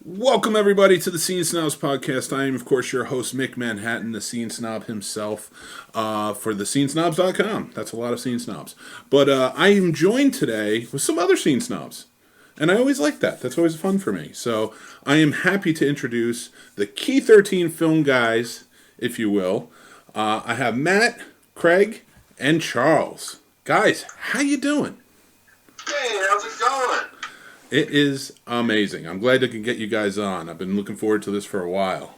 Welcome, everybody, to the Scene Snobs podcast. I am, of course, your host, Mick Manhattan, the Scene Snob himself, for the scenesnobs.com. That's a lot of Scene Snobs. But I am joined today with some other Scene Snobs. And I always like that. That's always fun for me. So I am happy to introduce the Key 13 film guys, if you will. I have Matt, Craig, and Charles. Guys, how you doing? Hey, how's it going? It is amazing. I'm glad I can get you guys on. I've been looking forward to this for a while.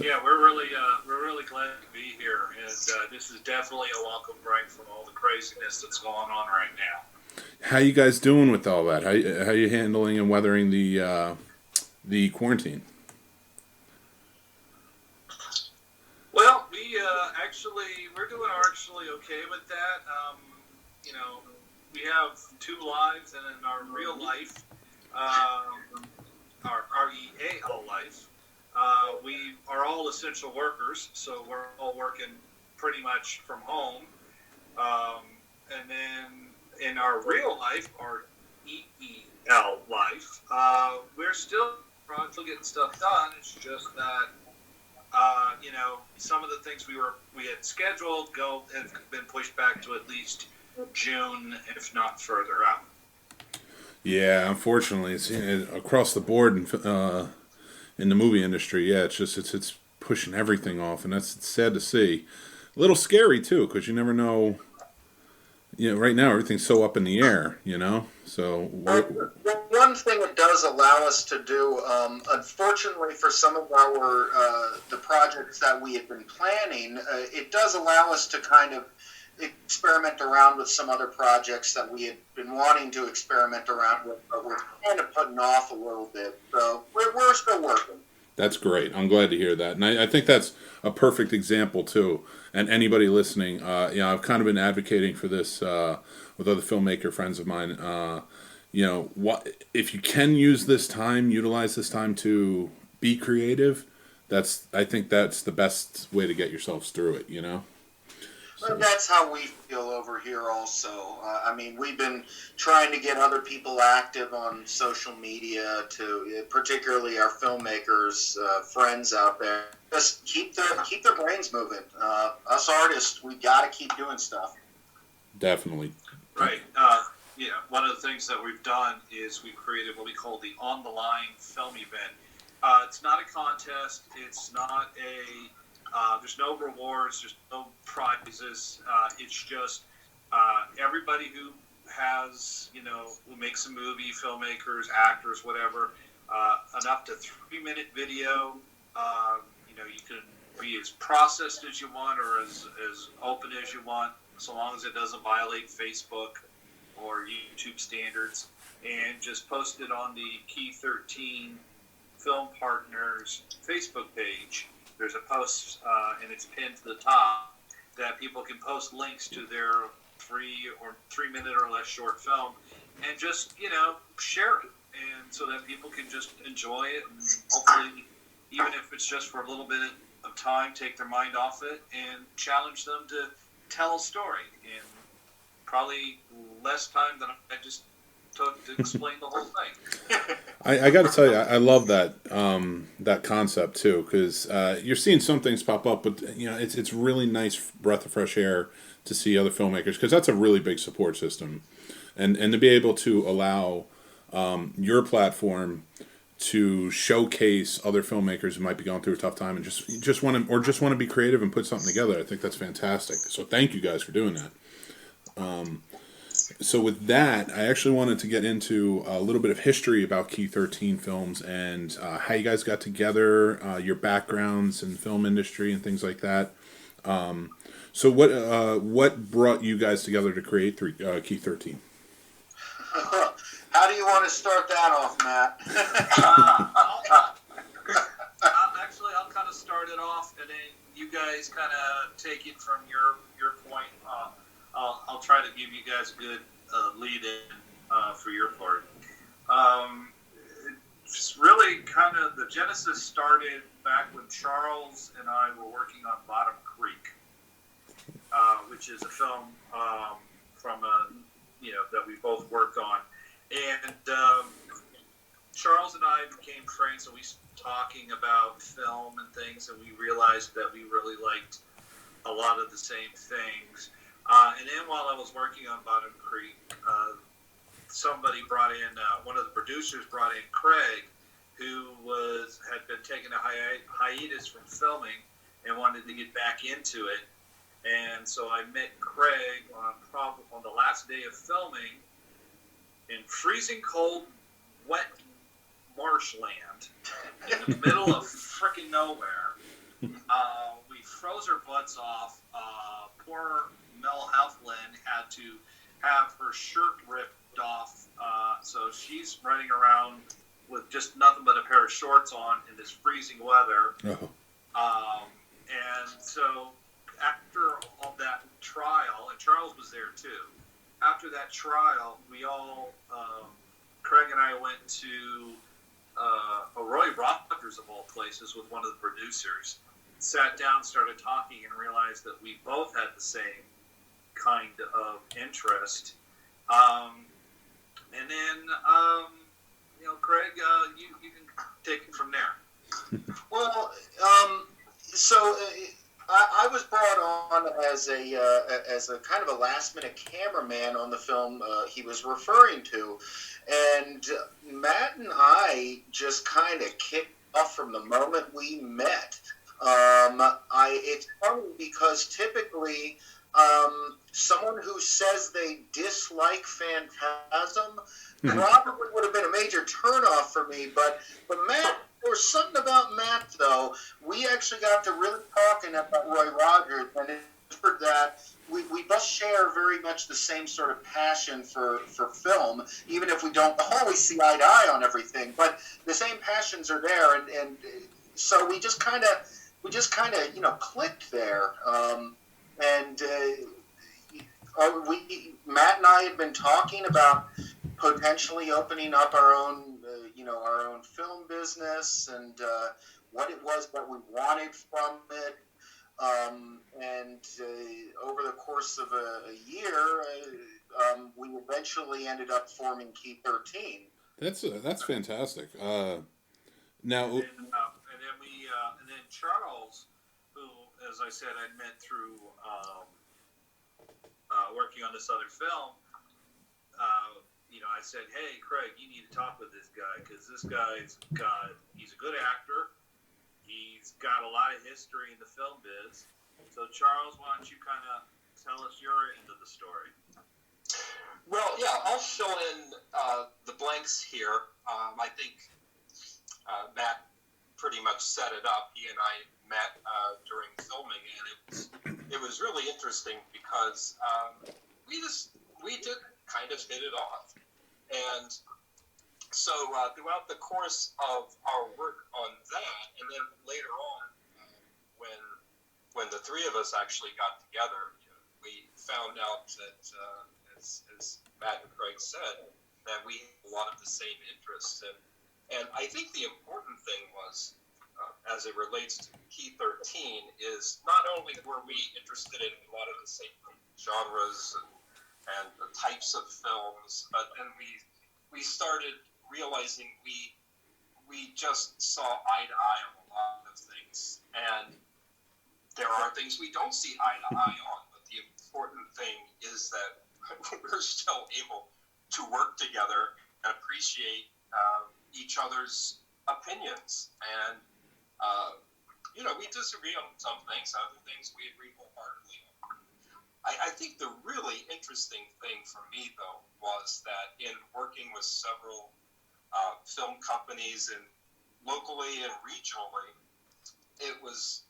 Yeah, we're really glad to be here, and this is definitely a welcome break from all the craziness that's going on right now. How you guys doing with all that? How you handling and weathering the quarantine? Well, we're doing actually okay with that. We have two lives, and in our real life, our REAL life, we are all essential workers, so we're all working pretty much from home. And then in our real life, our EEL life, we're still getting stuff done. It's just that, some of the things we had scheduled have been pushed back to at least June, if not further out. Yeah, unfortunately, it's across the board in the movie industry. Yeah, it's pushing everything off, and it's sad to see. A little scary too, because you never know. Right now everything's so up in the air. So One thing it does allow us to do, unfortunately for some of the projects that we had been planning, it does allow us to kind of experiment around with some other projects that we had been wanting to experiment around with, but we're kind of putting off a little bit. So we're still working. That's great. I'm glad to hear that. And I think that's a perfect example, too. And anybody listening, I've kind of been advocating for this with other filmmaker friends of mine. If you can utilize this time to be creative, I think that's the best way to get yourselves through it, Well, that's how we feel over here also. We've been trying to get other people active on social media, particularly our filmmakers, friends out there. Just keep their brains moving. Us artists, we got to keep doing stuff. Definitely. Right. One of the things that we've done is we've created what we call the On the Line film event. It's not a contest. It's not there's no rewards. There's no prizes. It's just everybody who has, who makes a movie, filmmakers, actors, whatever, an up to 3-minute video. You can be as processed as you want or as open as you want, so long as it doesn't violate Facebook or YouTube standards. And just post it on the Key 13 Film Partners Facebook page. There's a post, and it's pinned to the top, that people can post links to their 3-minute or less short film, and just share it, and so that people can just enjoy it, and hopefully, even if it's just for a little bit of time, take their mind off it and challenge them to tell a story in probably less time than I just took to explain the whole thing. I got to tell you, I love that concept too, because you're seeing some things pop up, but it's really nice breath of fresh air to see other filmmakers, because that's a really big support system, and to be able to allow your platform to showcase other filmmakers who might be going through a tough time and just want to be creative and put something together. I think that's fantastic. So thank you guys for doing that. So with that, I actually wanted to get into a little bit of history about Key 13 Films and how you guys got together, your backgrounds in the film industry and things like that. So what brought you guys together to create Key 13? How do you want to start that off, Matt? Actually, I'll kind of start it off, and then you guys kind of take it from your point. I'll try to give you guys a good lead-in for your part. It's really kind of the genesis started back when Charles and I were working on Bottom Creek, which is a film that we both worked on. And Charles and I became friends, and we started talking about film and things, and we realized that we really liked a lot of the same things. And then while I was working on Bottom Creek, somebody brought in, one of the producers brought in Craig, who had been taking a hiatus from filming and wanted to get back into it. And so I met Craig on the last day of filming in freezing cold, wet marshland in the middle of frickin' nowhere. We froze our butts off. Poor Mel Heflin had to have her shirt ripped off, so she's running around with just nothing but a pair of shorts on in this freezing weather. Oh. And so after all that trial, and Charles was there too, after that trial, we all, Craig and I went to Roy Rogers, of all places, with one of the producers, sat down, started talking, and realized that we both had the same kind of interest. And then, Craig, you can take it from there. Well, so I was brought on as a kind of a last minute cameraman on the film he was referring to, and Matt and I just kind of kicked off from the moment we met. It's funny because typically someone who says they dislike Phantasm probably would have been a major turnoff for me, but Matt, there was something about Matt, though. We actually got to really talking about Roy Rogers, and it's for that we both share very much the same sort of passion for film, even if we don't always see eye to eye on everything. But the same passions are there, and so we just kind of clicked there. Matt and I had been talking about potentially opening up our own film business and what it was that we wanted from it. Over the course of a year, we eventually ended up forming Key 13. That's fantastic. Now, and then Charles, who, as I said, I met through working on this other film. I said, "Hey, Craig, you need to talk with this guy because he's a good actor. He's got a lot of history in the film biz. So, Charles, why don't you kind of tell us your end of the story?" Well, yeah, I'll fill in the blanks here. I think Matt pretty much set it up. He and I met during filming, and it was really interesting because we did kind of hit it off. And so throughout the course of our work on that, and then later on, when the three of us actually got together, we found out that, as Matt and Craig said, that we had a lot of the same interests. And I think the important thing was, as it relates to Key 13, is not only were we interested in a lot of the same genres and the types of films, but then we started realizing we just saw eye to eye on a lot of things, and there are things we don't see eye to eye on, but the important thing is that we're still able to work together and appreciate each other's opinions, and we disagree on some things, other things we agree wholeheartedly on. I think the really interesting thing for me, though, was that in working with several film companies and locally and regionally, it was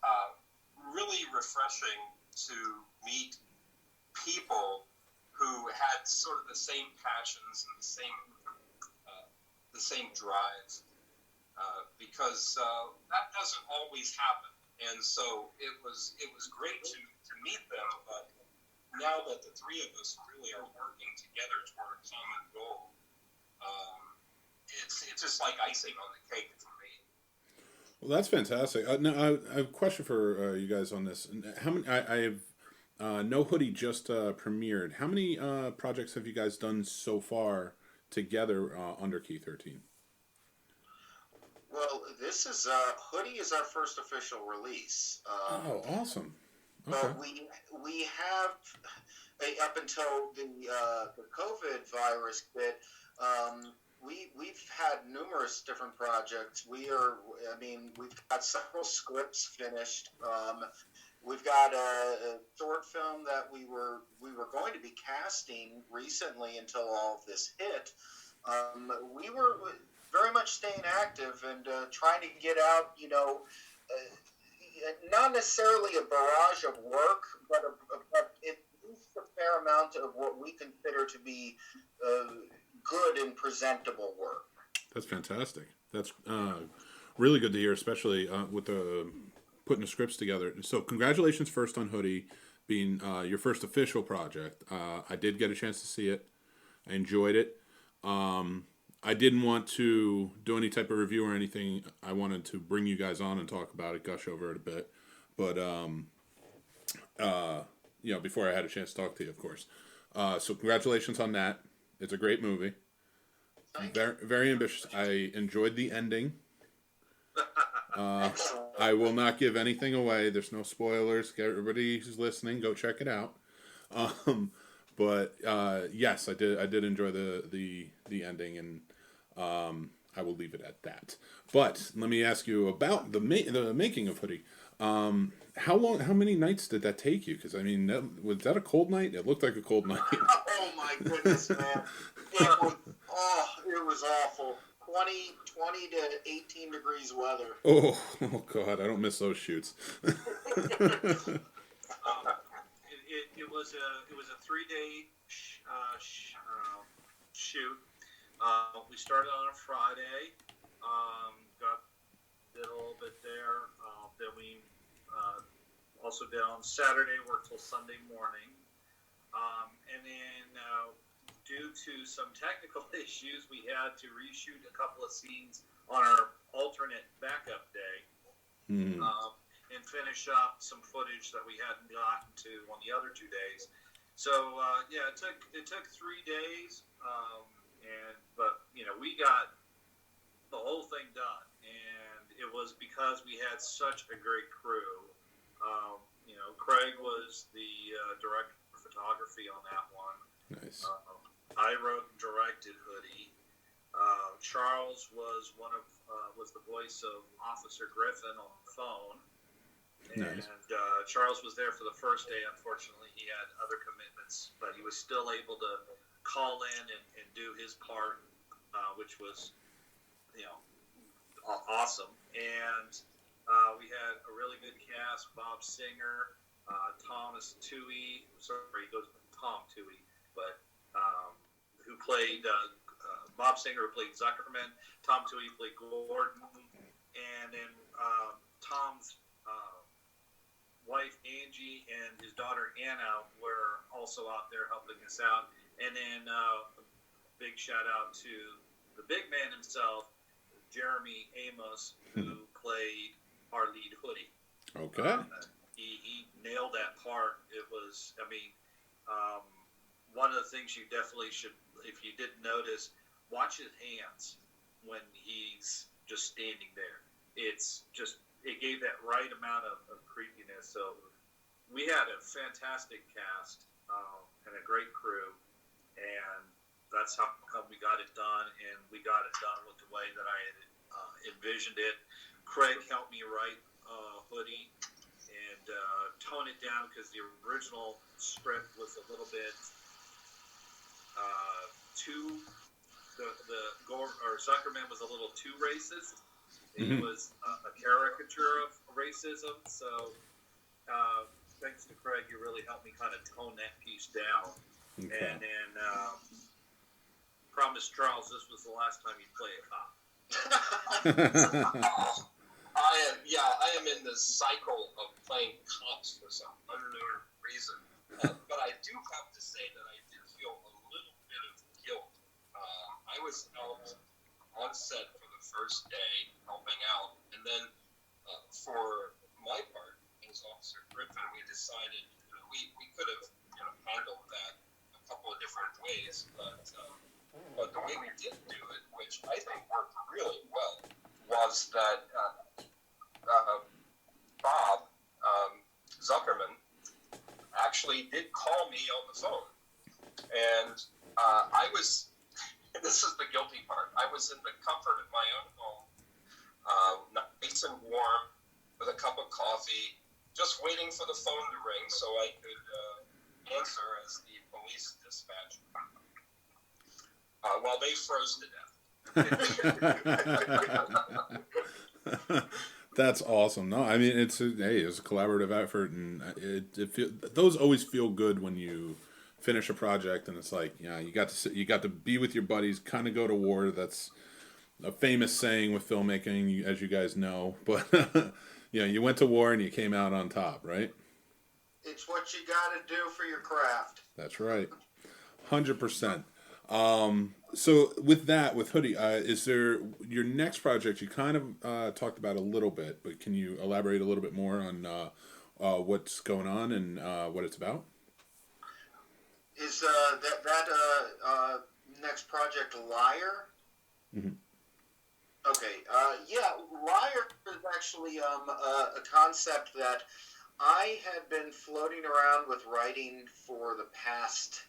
really refreshing to meet people who had sort of the same passions and the same drive, because that doesn't always happen. And so it was great to meet them, but now that the three of us really are working together toward a common goal, it's just like icing on the cake for me. well, that's fantastic. Now, I have a question for you guys on this. How many? I have No Hoodie just premiered. How many projects have you guys done so far together under Key 13? Well, this is Hoodie is our first official release. Oh, awesome. Okay. But we have up until the COVID virus hit. We've had numerous different projects. I mean, we've got several scripts finished. We've got a short film that we were going to be casting recently until all of this hit. We were very much staying active and trying to get out, not necessarily a barrage of work, but at least a fair amount of what we consider to be good and presentable work. That's fantastic. That's really good to hear, especially with the putting the scripts together. So, congratulations first on Hoodie being your first official project. I did get a chance to see it. I enjoyed it. I didn't want to do any type of review or anything. I wanted to bring you guys on and talk about it, gush over it a bit. But, before I had a chance to talk to you, of course. So congratulations on that. It's a great movie. Very, very ambitious. I enjoyed the ending. I will not give anything away. There's no spoilers. Everybody who's listening, go check it out. But yes, I did enjoy the ending, and I will leave it at that. But let me ask you about the making of Hoodie. How many nights did that take you? Because I mean, was that a cold night? It looked like a cold night. Oh my goodness, man! It was awful. 20 to 18 degrees weather. Oh God, I don't miss those shoots. It was a 3-day shoot. We started on a Friday. Did a little bit there. Then we also did on Saturday. Worked till Sunday morning. And then due to some technical issues, we had to reshoot a couple of scenes on our alternate backup day. Mm-hmm. And finish up some footage that we hadn't gotten to on the other 2 days. So it took 3 days, but we got the whole thing done, and it was because we had such a great crew. Craig was the director of photography on that one. Nice. I wrote and directed Hoodie. Charles was was the voice of Officer Griffin on the phone. Nice. And Charles was there for the first day. Unfortunately, he had other commitments, but he was still able to call in and do his part, which was, awesome. And we had a really good cast: Bob Singer, Thomas Toohey. Sorry, he goes Tom Toohey, but who played Bob Singer, who played Zuckerman. Tom Toohey played Gordon, and then Tom's wife Angie and his daughter Anna were also out there helping us out. And then a big shout out to the big man himself, Jeremy Amos, who played our lead Hoodie. Okay. He nailed that part. It was, one of the things you definitely should, if you didn't notice, watch his hands when he's just standing there. It gave that right amount of creepiness. So we had a fantastic cast and a great crew, and that's how come we got it done, and we got it done with the way that I had envisioned it. Craig helped me write Hoodie and tone it down, because the original script was a little bit Zuckerman was a little too racist. He was a caricature of racism. So thanks to Craig, you really helped me kind of tone that piece down. Okay. And then promised Charles this was the last time he'd play a cop. I am in the cycle of playing cops for some unknown reason. But I do have to say that I did feel a little bit of guilt. I was out on set for the first day helping out, and then for my part as Officer Griffin, we decided we could have handled that a couple of different ways, but the way we did do it, which I think worked really well, was me on the phone. And I was, this is the guilty part, I was in the comfort of my own home, nice and warm, with a cup of coffee, just waiting for the phone to ring so I could answer as the police dispatcher, while they froze to death. That's awesome. No, I mean it's a collaborative effort, and those always feel good when you finish a project and it's like, yeah, you got to be with your buddies, kind of go to war. That's a famous saying with filmmaking, as you guys know. But you went to war and you came out on top, right? It's what you got to do for your craft. That's right, 100%. So with Hoodie, is there your next project? You kind of talked about a little bit, but can you elaborate a little bit more on what's going on and what it's about? Is that next project Liar? Mm-hmm. Okay. Yeah, Liar is actually a concept that I had been floating around with writing for the past,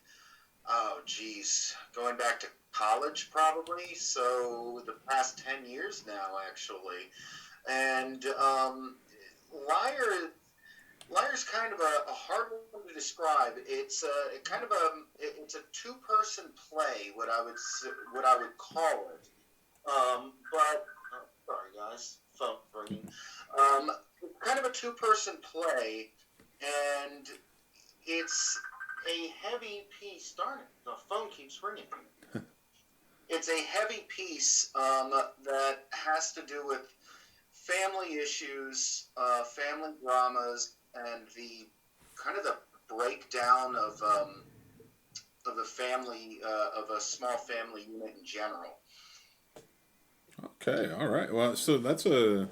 going back to college probably, so the past 10 years now actually. And Liar's kind of a hard one to describe. It's it's a two-person play, what I would call it. But sorry guys, phone ringing. Kind of a two-person play, and it's a heavy piece. Darn it, the phone keeps ringing. It's a heavy piece that has to do with family issues, family dramas, and the kind of the breakdown of the family, of a small family unit in general. Okay, all right. Well, so that's a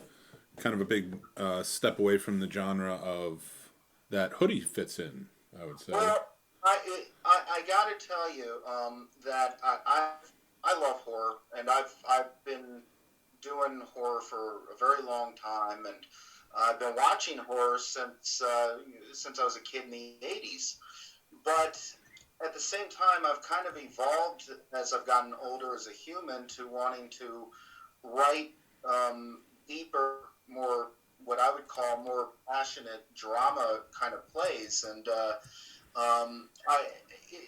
kind of a big step away from the genre of that Hoodie fits in, I would say. Well, I got to tell you that I love horror, and I've been doing horror for a very long time, and I've been watching horror since I was a kid in the 80s. But at the same time, I've kind of evolved as I've gotten older as a human to wanting to write deeper, more what I would call more passionate drama kind of plays. And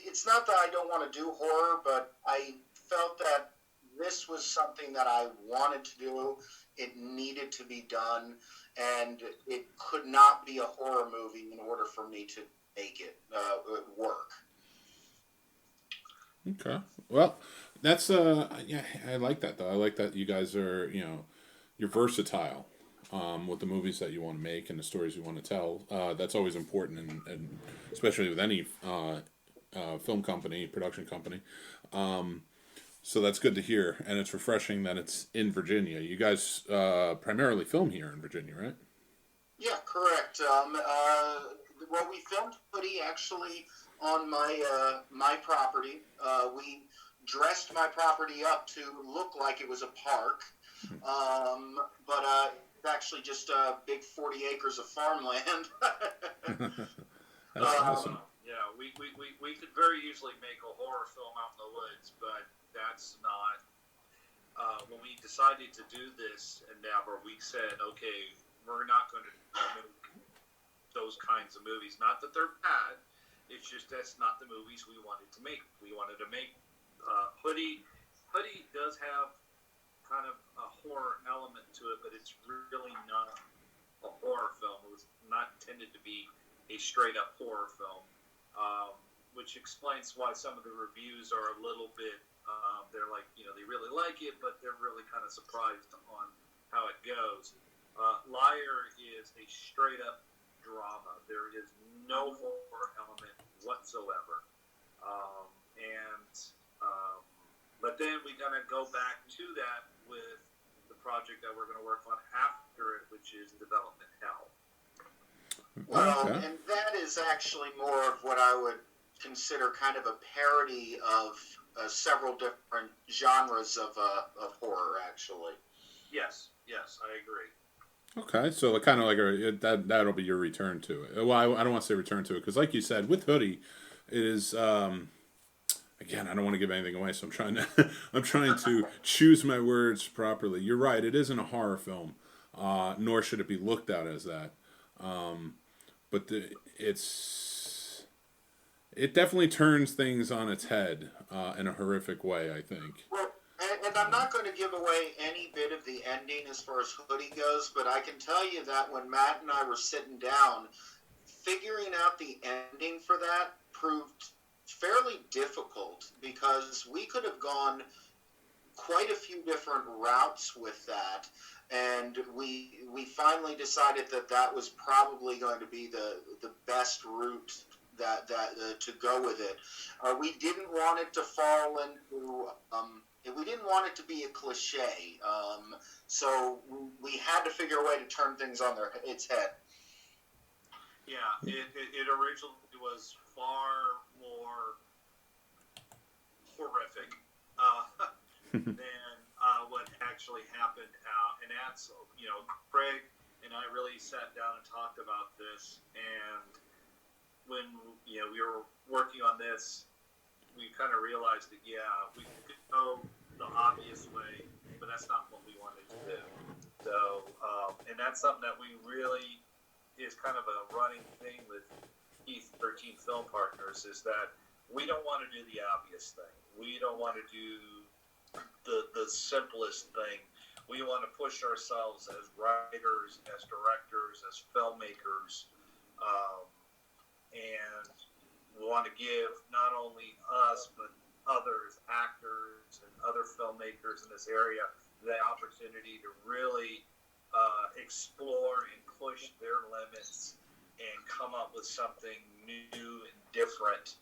it's not that I don't want to do horror, but I felt that this was something that I wanted to do. It needed to be done, and it could not be a horror movie in order for me to make it work. Okay. Well, that's yeah, I like that though. I like that you guys are, you're versatile with the movies that you want to make and the stories you want to tell. That's always important, and especially with any film company, production company. So that's good to hear, and it's refreshing that it's in Virginia. You guys primarily film here in Virginia, right? Yeah, correct. Well, we filmed Hoodie actually on my property. We dressed my property up to look like it was a park, but it's actually just a big 40 acres of farmland. That's awesome. Yeah, we could very easily make a horror film out in the woods, but that's not. When we decided to do this endeavor, we said, okay, we're not going to make those kinds of movies. Not that they're bad. It's just that's not the movies we wanted to make. We wanted to make Hoodie. Hoodie does have kind of a horror element to it, but it's really not a horror film. It was not intended to be a straight-up horror film, which explains why some of the reviews are a little bit, they're like, they really like it, but they're really kind of surprised on how it goes. Liar is a straight-up drama. There is no horror element whatsoever. But then we're going to go back to that with the project that we're going to work on after it, which is Development Hell. Well, and that is actually more of what I would consider kind of a parody of several different genres of horror, actually. Yes, I agree. Okay, so kind of like that'll be your return to it. Well, I don't want to say return to it because, like you said, with Hoodie, It is. Again, I don't want to give anything away, so I'm trying to I'm trying to choose my words properly. You're right; it isn't a horror film, nor should it be looked at as that. But it definitely turns things on its head in a horrific way, I think. Well, and I'm not going to give away any bit of the ending as far as Hoodie goes, but I can tell you that when Matt and I were sitting down, figuring out the ending for that proved fairly difficult because we could have gone quite a few different routes with that, and we finally decided that that was probably going to be the best route that to go with it. We didn't want it to fall into we didn't want it to be a cliche, so we had to figure a way to turn things on its head. Yeah, it originally was far more horrific than what actually happened. And that's, Craig and I really sat down and talked about this. And when, we were working on this, we kind of realized that, we could go the obvious way, but that's not what we wanted to do. So, and that's something that we really is kind of a running thing with Heath 13 Film Partners, is that we don't want to do the obvious thing. We don't want to do the simplest thing. We want to push ourselves as writers, as directors, as filmmakers, and we want to give not only us, but others, actors and other filmmakers in this area, the opportunity to really explore and push their limits and come up with something new and different,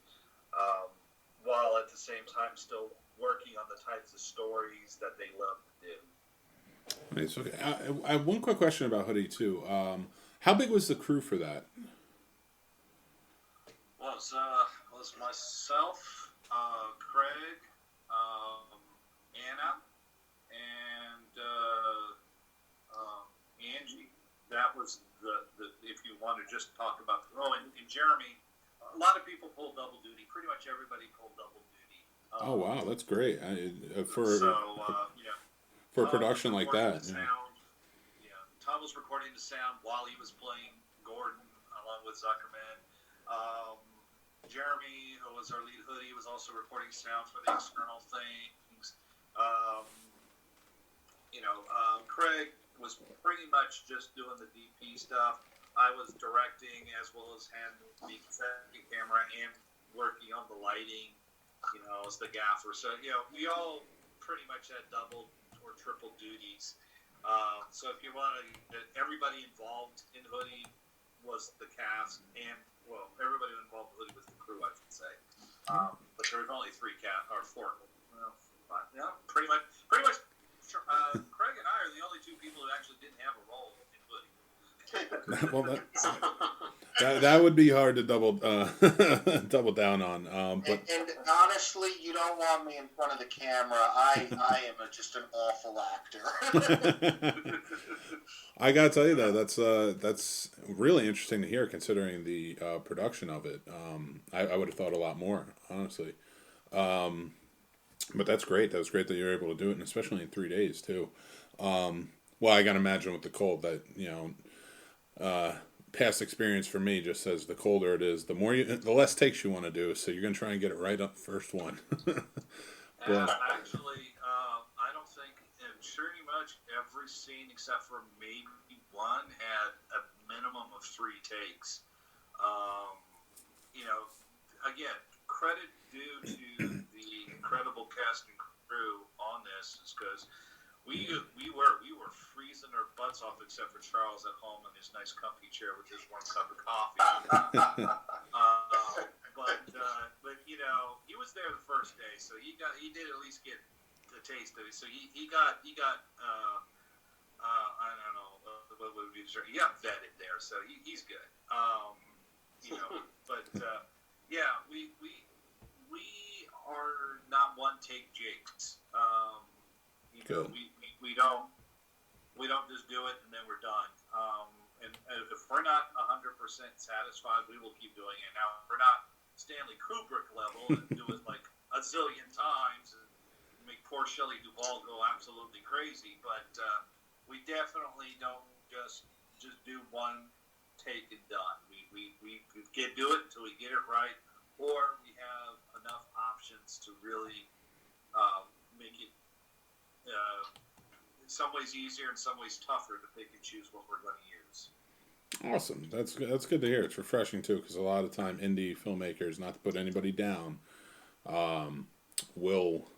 while at the same time still working on the types of stories that they love to do. Nice. Okay. I have one quick question about Hoodie too. How big was the crew for that? Was myself, Craig, Anna, and Angie. That was the if you want to just talk about, and Jeremy. A lot of people pulled double duty. Pretty much everybody pulled double duty. Oh wow, that's great. For a Tom production like that. Tom was recording the sound while he was playing Gordon along with Zuckerman. Jeremy, who was our lead Hoodie, was also recording sound for the external things. Craig was pretty much just doing the DP stuff. I was directing as well as handling the camera and working on the lighting, as the gaffer. So, we all pretty much had double or triple duties. So if you want to, everybody involved in Hoodie was the cast, and everybody involved in Hoodie was the crew, I should say. But there was only four. Well, five. Yeah, pretty much. Craig and I are the only two people who actually didn't have a role in Hoodie. Well, that would be hard to double down on. But and honestly, you don't want me in front of the camera. I am just an awful actor. I gotta tell you that's really interesting to hear, considering the production of it. I would have thought a lot more, honestly. But that's great. That was great that you were able to do it, and especially in 3 days too. Well, I gotta imagine with the cold that past experience for me just says the colder it is, the less takes you want to do. So you're gonna try and get it right up first one. Actually, I don't think pretty much every scene except for maybe one had a minimum of 3 takes. Again, credit due to the incredible cast and crew on this, is because we were freezing our butts off, except for Charles at home in his nice comfy chair with his warm cup of coffee. But he was there the first day, so he did at least get a taste of it. So he got I don't know what would be he got vetted there, so he's good. We are not one take Jakes. We don't just do it and then we're done. And if we're not 100% satisfied, we will keep doing it. Now, we're not Stanley Kubrick level and do it like a zillion times and make poor Shelley Duvall go absolutely crazy. But we definitely don't just do one take and done. We can't do it until we get it right, or we have enough options to really make it in some ways easier, in some ways tougher to pick and choose what we're going to use. Awesome. That's good. That's good to hear. It's refreshing too, because a lot of time indie filmmakers, not to put anybody down, will.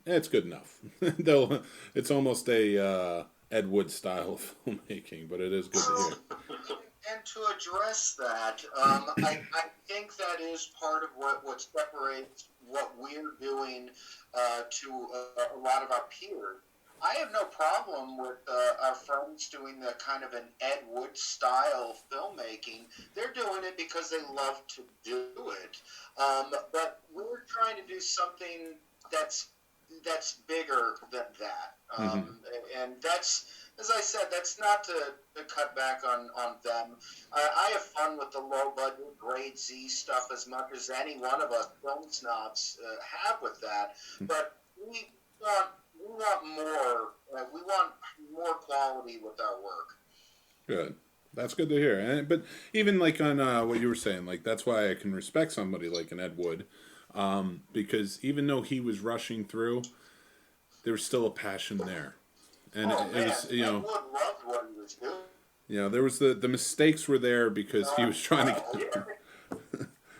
It's good enough. They'll. It's almost a Ed Wood style of filmmaking, but it is good to hear. And to address that, I think that is part of what separates what we're doing to a lot of our peers. I have no problem with our friends doing the kind of an Ed Wood style filmmaking. They're doing it because they love to do it. But we're trying to do something that's bigger than that. And that's, as I said, that's not to cut back on them. I have fun with the low budget grade Z stuff as much as any one of us film snobs have with that. But we want more. We want more quality with our work. Good. That's good to hear. But even like on what you were saying, like that's why I can respect somebody like an Ed Wood, because even though he was rushing through, there was still a passion there, and it was, you know, Ed Wood loved what he was doing. you know, there was the mistakes were there because he was trying to,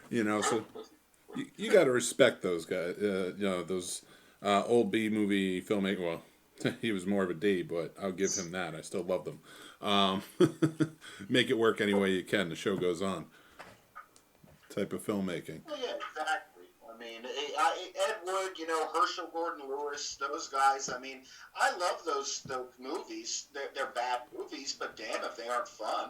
you know, so you got to respect those guys, you know, those old B movie filmmaker. Well, he was more of a D, but I'll give him that. I still love them. Make it work any way you can. The show goes on. Type of filmmaking. Well, yeah, exactly. I mean, Ed Wood, you know, Herschel Gordon Lewis, those guys. I mean, I love those movies. They're bad movies, but damn if they aren't fun.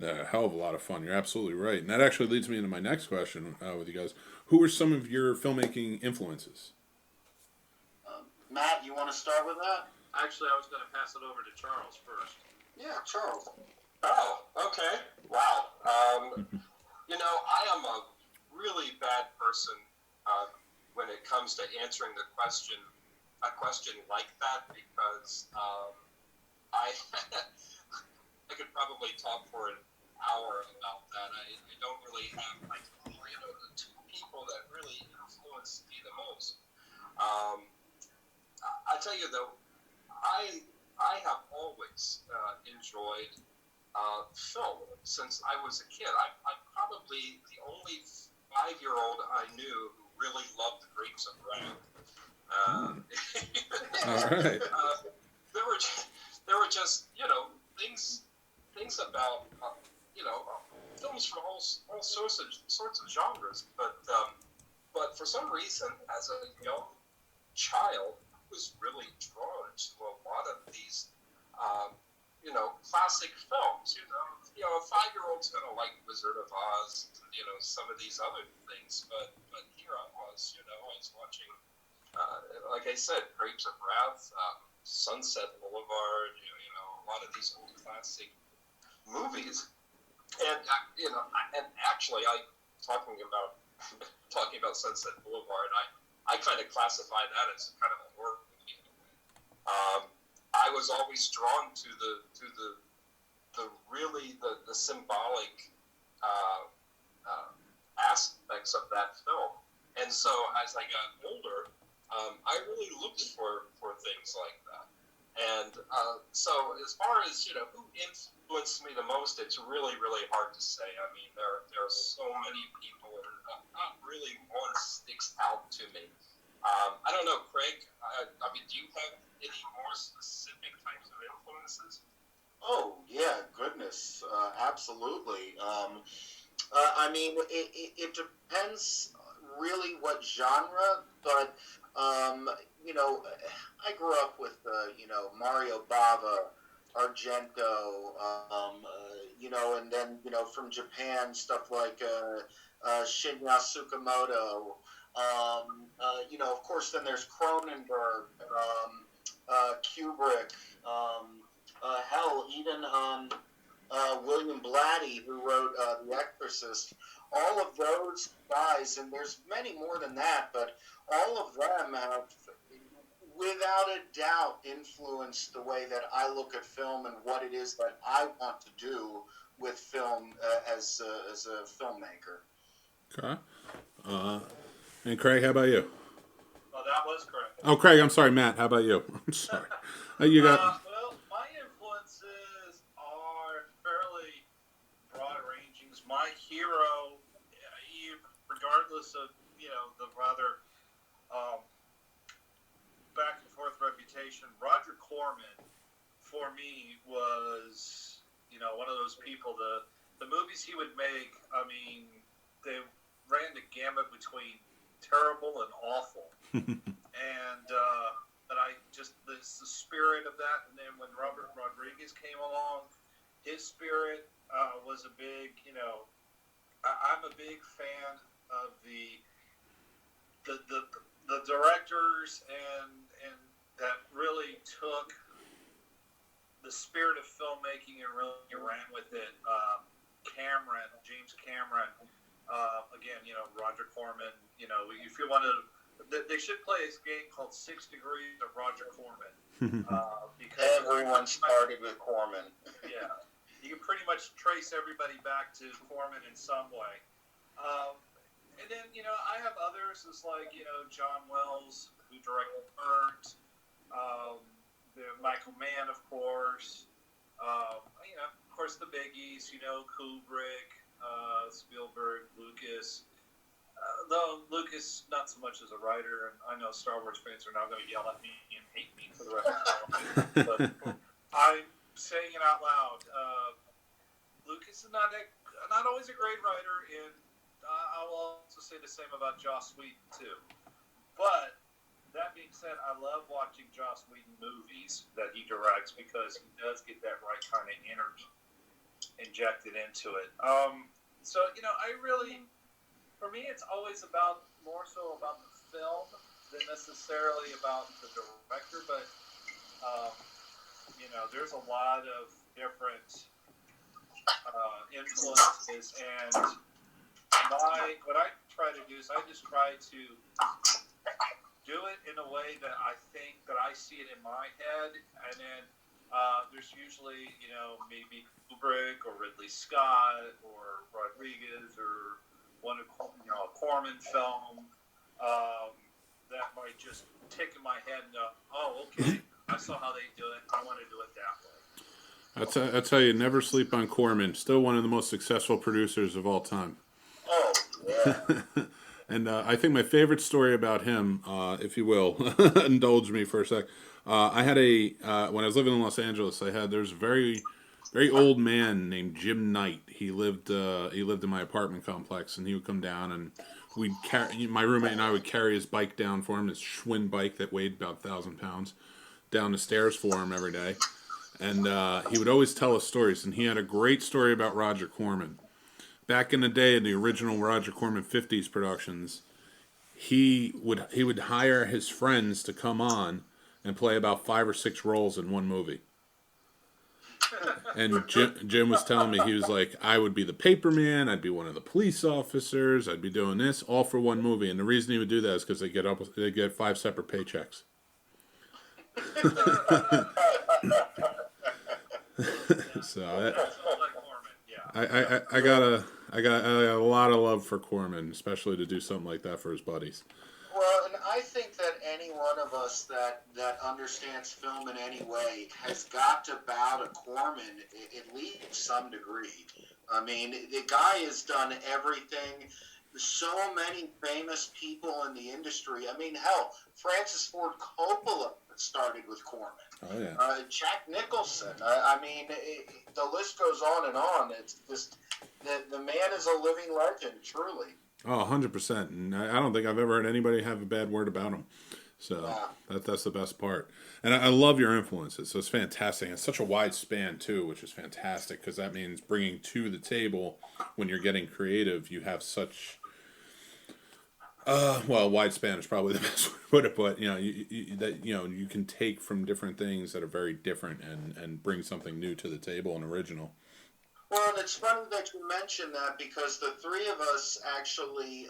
A hell of a lot of fun. You're absolutely right. And that actually leads me into my next question with you guys. Who are some of your filmmaking influences? Matt, you want to start with that? Actually, I was going to pass it over to Charles first. Yeah, Charles. Oh, okay. Wow. You know, I am a really bad person when it comes to answering a question like that, because I I could probably talk for an hour about that. I don't really have like, you know, the two people that really influenced me the most. I tell you though, I have always enjoyed film since I was a kid. I'm probably the only 5-year-old I knew who really loved The Grapes of Wrath. All right. There were just, you know, things about you know, films from all sorts of genres, but for some reason, as a young child, I was really drawn to a lot of these you know, classic films. You know, a 5-year-old's gonna like Wizard of Oz, you know, some of these other things, but here I was, you know, I was watching, like I said, Grapes of Wrath, Sunset Boulevard, you know, a lot of these old classic movies, and you know, and actually, talking about Sunset Boulevard, I kind of classify that as kind of a horror movie in a way. I was always drawn to the really the symbolic aspects of that film, and so as I got older, I really looked for things like that. And so as far as, you know, who influenced me the most, it's really, really hard to say. I mean, there are so many people, and not really one sticks out to me. I don't know, Craig, I mean, do you have any more specific types of influences? Oh, yeah, goodness, absolutely. I mean, it depends really what genre, but, you know, I grew up with, you know, Mario Bava, Argento, you know, and then, you know, from Japan, stuff like Shinya Tsukamoto. You know, of course, then there's Cronenberg, Kubrick, hell, even William Blatty, who wrote The Exorcist. All of those guys, and there's many more than that, but all of them have, without a doubt, influenced the way that I look at film and what it is that I want to do with film as a filmmaker. Okay. And Craig, how about you? Well, that was correct. Oh, Craig, I'm sorry, Matt. How about you? I'm sorry. You got. Well, my influences are fairly broad-ranging. My hero, regardless of the rather back and forth reputation, Roger Corman for me was one of those people. The movies he would make, I mean, they ran the gamut between terrible and awful. And but I just the spirit of that. And then when Robert Rodriguez came along, his spirit was a big. I'm a big fan of the directors and that really took the spirit of filmmaking and really ran with it. James Cameron. Again, Roger Corman. If you want to. They should play a game called 6 Degrees of Roger Corman. Because everyone started with Corman. Yeah. You can pretty much trace everybody back to Corman in some way. And then, I have others. It's like, John Wells, who directed Burnt. Michael Mann, of course. Of course, the biggies, Kubrick, Spielberg, Lucas. Though Lucas, not so much as a writer, and I know Star Wars fans are now going to yell at me and hate me for the rest of my life. But I'm saying it out loud. Lucas is not always a great writer, and I will also say the same about Joss Whedon too. But that being said, I love watching Joss Whedon movies that he directs because he does get that right kind of energy injected into it. So I really. For me, it's always more so about the film than necessarily about the director. But there's a lot of different influences, and what I try to do is I just try to do it in a way that I think that I see it in my head, and then there's usually maybe Kubrick or Ridley Scott or Rodriguez or a Corman film that might just tick in my head and okay, I saw how they do it. I want to do it that way. I tell you, never sleep on Corman. Still one of the most successful producers of all time. Oh, yeah. And I think my favorite story about him, if you will, indulge me for a sec. I had when I was living in Los Angeles, there's a very old man named Jim Knight. He lived in my apartment complex, and he would come down, and my roommate and I would carry his bike down for him, his Schwinn bike that weighed about 1,000 pounds, down the stairs for him every day. And he would always tell us stories, and he had a great story about Roger Corman. Back in the day, in the original Roger Corman 50s productions, he would hire his friends to come on and play about 5 or 6 roles in one movie. And Jim was telling me, he was like, I would be the paperman, I'd be one of the police officers, I'd be doing this, all for one movie. And the reason he would do that is because they get 5 separate paychecks. So I got a lot of love for Corman, especially to do something like that for his buddies. Well, and I think that any one of us that understands film in any way has got to bow to Corman at least to some degree. I mean, the guy has done everything. So many famous people in the industry. I mean, hell, Francis Ford Coppola started with Corman. Oh, yeah. Jack Nicholson. I mean, the list goes on and on. It's just the man is a living legend, truly. Oh, 100%. And I don't think I've ever heard anybody have a bad word about him. So that's the best part. And I love your influences. So it's fantastic. It's such a wide span, too, which is fantastic because that means bringing to the table when you're getting creative, you have such... wide span is probably the best way to put it, but you can take from different things that are very different and bring something new to the table and original. Well, and it's funny that you mentioned that because the three of us actually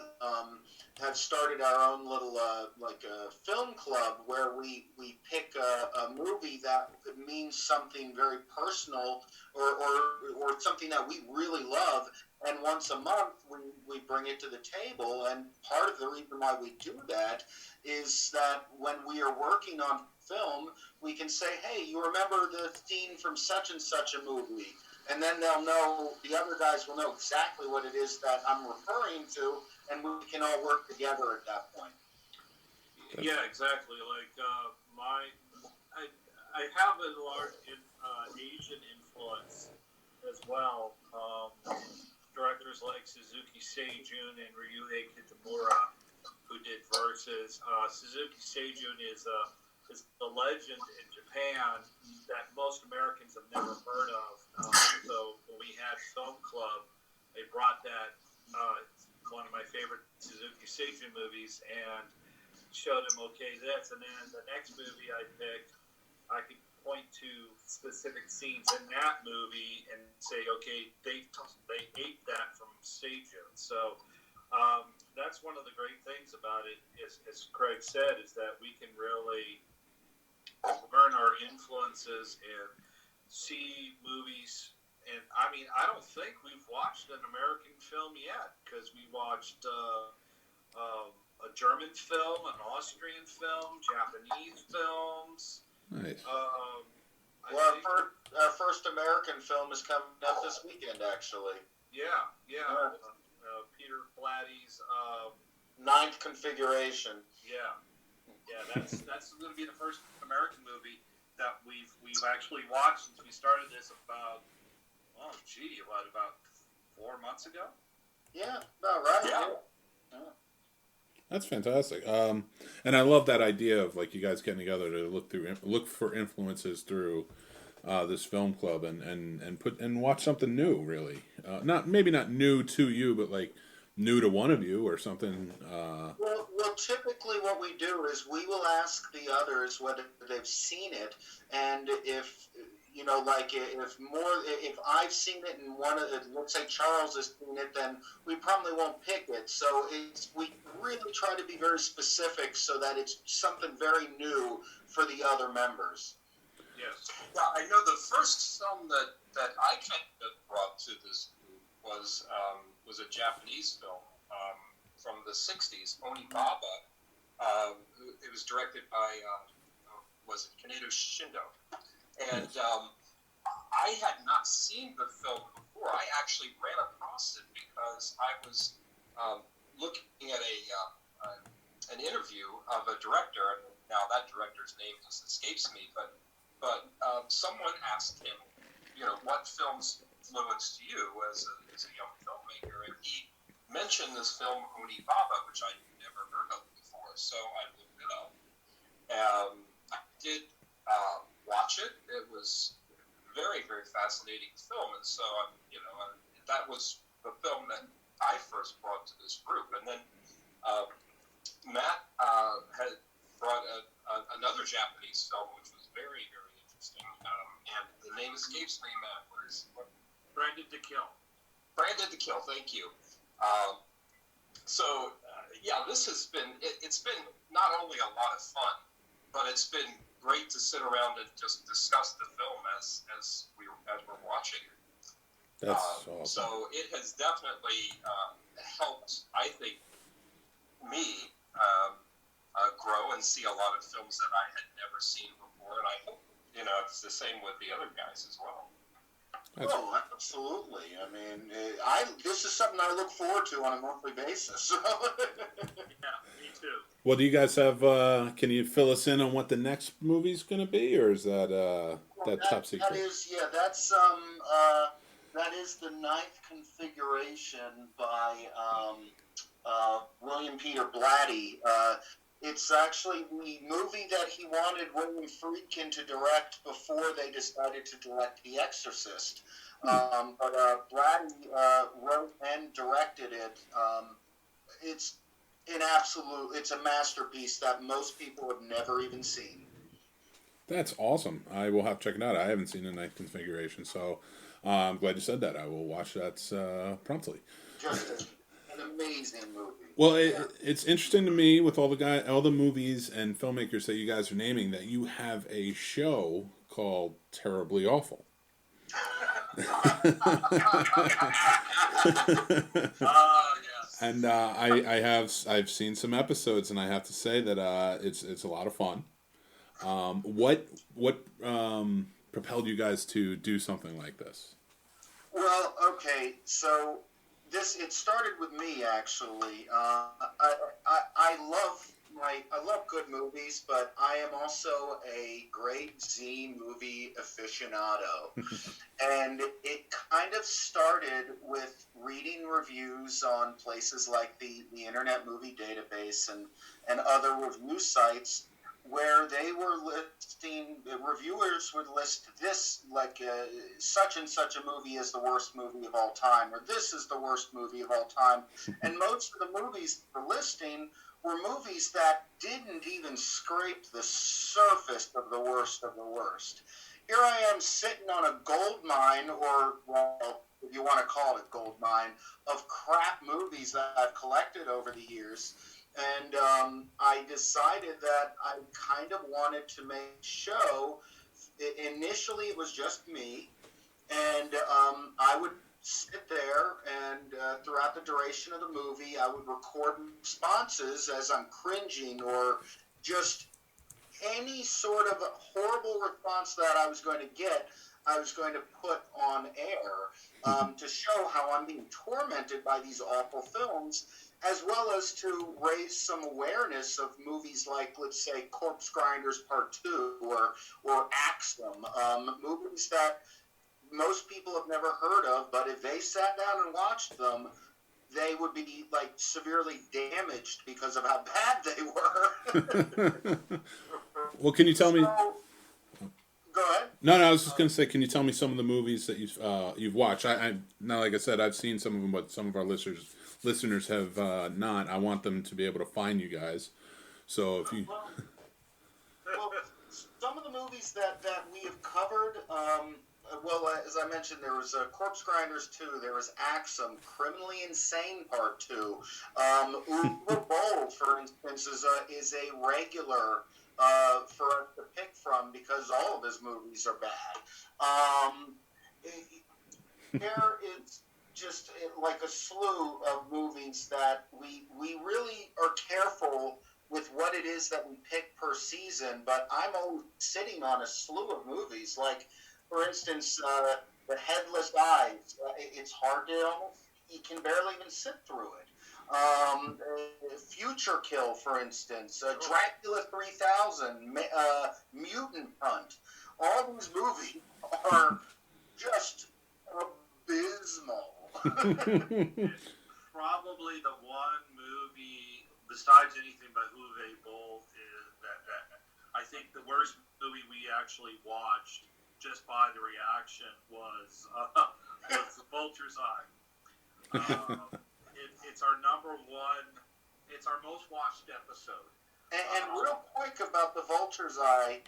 have started our own little like a film club where we pick a movie that means something very personal or something that we really love, and once a month we bring it to the table. And part of the reason why we do that is that when we are working on film, we can say, hey, you remember the scene from such and such a movie? And then they'll know, the other guys will know exactly what it is that I'm referring to, and we can all work together at that point. Yeah, exactly. Like I have a large Asian influence as well. Directors like Suzuki Seijun and Ryuhei Kitamura, who did Versus. Suzuki Seijun is a legend in Japan that most Americans have never heard of. So when we had Film Club, they brought that, one of my favorite Suzuki Seijun movies, and showed him, okay, this. And then the next movie I picked, I could point to specific scenes in that movie and say, okay, they ate that from Seijun. So that's one of the great things about it, as Craig said, is that we can really learn our influences and see movies. And I mean, I don't think we've watched an American film yet, because we watched a German film, an Austrian film, Japanese films. Nice. Well, our first American film is coming up this weekend, actually. Yeah. Peter Blatty's Ninth Configuration. Yeah, that's going to be the first American movie that we've actually watched since we started this about 4 months ago? Yeah, about right. Yeah. That's fantastic. And I love that idea of like you guys getting together to look for influences through this film club and watch something new. Really, not new to you, but like new to one of you or something. Well, typically what we do is we will ask the others whether they've seen it, and if if I've seen it and let's say Charles has seen it, then we probably won't pick it. So we really try to be very specific so that it's something very new for the other members. Yes. Yeah, I know the first film that I kind of brought to this group was a Japanese film from the 60s, Onibaba. It was directed by, Kaneto Shindo. And I had not seen the film before. I actually ran across it because I was looking at an interview of a director, and now that director's name just escapes me, but someone asked him, what films influenced you as a young filmmaker, and he mentioned this film Onibaba, which I'd never heard of before, so I looked it up. I did watch it. It was a very, very fascinating film, and so that was the film that I first brought to this group. And then Matt had brought another Japanese film, which was very, very interesting, and the name escapes me. Matt, Branded to Kill. Branded to Kill. Thank you. This has been it's been not only a lot of fun, but it's been great to sit around and just discuss the film as we're watching it. That's awesome. So it has definitely helped, I think, me grow and see a lot of films that I had never seen before, and I hope it's the same with the other guys as well. Oh, absolutely. I mean, this is something I look forward to on a monthly basis. Yeah, me too. Well, do you guys have? Can you fill us in on what the next movie's going to be, or is that top secret? That is the Ninth Configuration by William Peter Blatty. It's actually the movie that he wanted William Friedkin to direct before they decided to direct The Exorcist. But Blatty wrote and directed it. It's a masterpiece that most people have never even seen. That's awesome. I will have to check it out. I haven't seen the Ninth Configuration, so I'm glad you said that. I will watch that promptly. Just an amazing movie. Well, Yeah. it's interesting to me with all the movies and filmmakers that you guys are naming that you have a show called Terribly Awful. Yes. And I've seen some episodes, and I have to say that it's a lot of fun. What propelled you guys to do something like this? Well, okay, so it started with me actually. I love good movies, but I am also a great Z movie aficionado, and it kind of started with reading reviews on places like the Internet Movie Database and other review sites where they were listing, reviewers would list this, like such and such a movie is the worst movie of all time, or this is the worst movie of all time. And most of the movies they were listing were movies that didn't even scrape the surface of the worst of the worst. Here I am sitting on a gold mine, or, well, if you want to call it a gold mine, of crap movies that I've collected over the years. And I decided that I kind of wanted to make a show. Initially, it was just me, and I would sit there, and throughout the duration of the movie, I would record responses as I'm cringing or just any sort of horrible response that I was going to get. I was going to put on air to show how I'm being tormented by these awful films, as well as to raise some awareness of movies like, let's say, Corpse Grinders Part 2 or Axum, movies that most people have never heard of, but if they sat down and watched them, they would be, like, severely damaged because of how bad they were. Well, can you tell me? Go ahead. No, I was just going to say, can you tell me some of the movies that you've watched? Now, like I said, I've seen some of them, but some of our listeners have not. I want them to be able to find you guys. So if you, well, some of the movies that we have covered, as I mentioned, there was Corpse Grinders 2, there was Axum, Criminally Insane Part 2. Uwe Boll, for instance, is a regular for us to pick from because all of his movies are bad. There is just like a slew of movies that we really are careful with what it is that we pick per season, but I'm always sitting on a slew of movies. Like, for instance, The Headless Eyes. It's hard to you can barely even sit through it. Future Kill, for instance, Dracula 3000, Mutant Hunt. All these movies are just abysmal. Probably the one movie, besides anything by Uwe Boll, is that I think the worst movie we actually watched just by the reaction was The Vulture's Eye. It's our number one. It's our most watched episode. And real quick about The Vulture's Eye.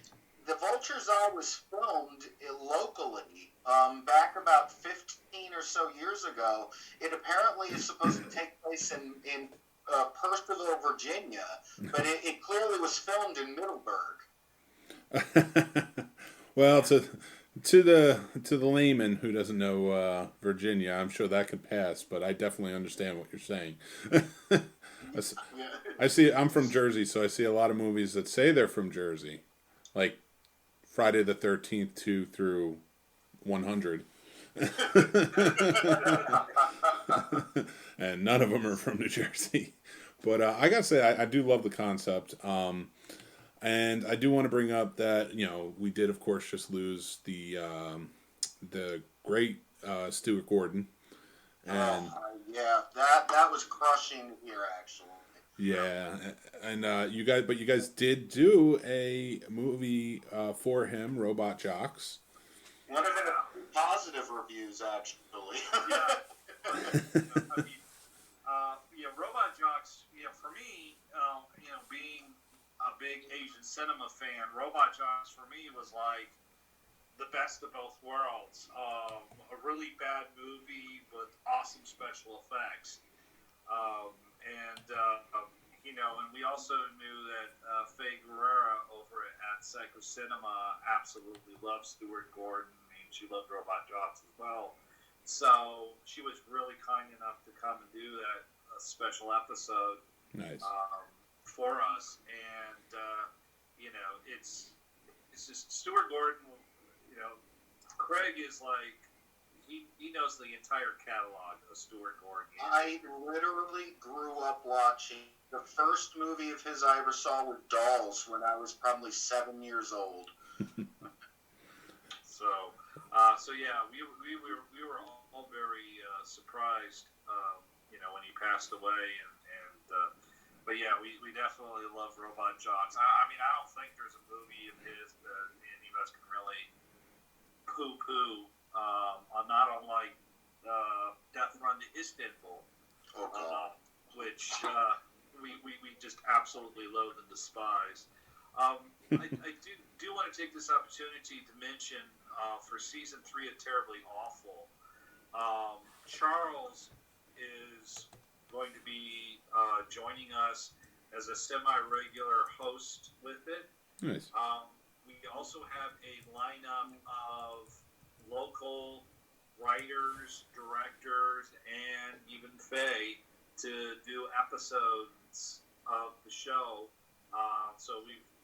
The Vulture's Eye was filmed locally back about 15 or so years ago. It apparently is supposed to take place in Purcellville, Virginia, but it clearly was filmed in Middleburg. well, to the layman who doesn't know Virginia, I'm sure that could pass, but I definitely understand what you're saying. I'm from Jersey, so I see a lot of movies that say they're from Jersey, like Friday the 13th 2 through 100. And none of them are from New Jersey. But I gotta say, I do love the concept. And I do want to bring up that, we did, of course, just lose the great Stuart Gordon. And that was crushing here, actually. Yeah, and you guys did do a movie for him, Robot Jocks. One of the positive reviews, actually. Robot Jocks. For me, being a big Asian cinema fan, Robot Jox for me was like the best of both worlds. A really bad movie with awesome special effects. And we also knew that Faye Guerrera over at Psycho Cinema absolutely loved Stuart Gordon, and she loved Robot Jox as well. So she was really kind enough to come and do that special episode. Nice. For us, and it's just Stuart Gordon. Craig is like he knows the entire catalog of Stuart Gordon. I literally grew up watching. The first movie of his I ever saw was Dolls when I was probably 7 years old. So yeah, we were all very surprised, when he passed away, but yeah, we definitely love Robot Jox. I mean, I don't think there's a movie of his that any of us can really poo-poo, not unlike Death Run to Istanbul, which we just absolutely loathe and despise. I do want to take this opportunity to mention for season 3 of Terribly Awful, Charles is going to be joining us as a semi-regular host with it. Nice. We also have a lineup of local writers, directors, and even Faye to do episodes of the show.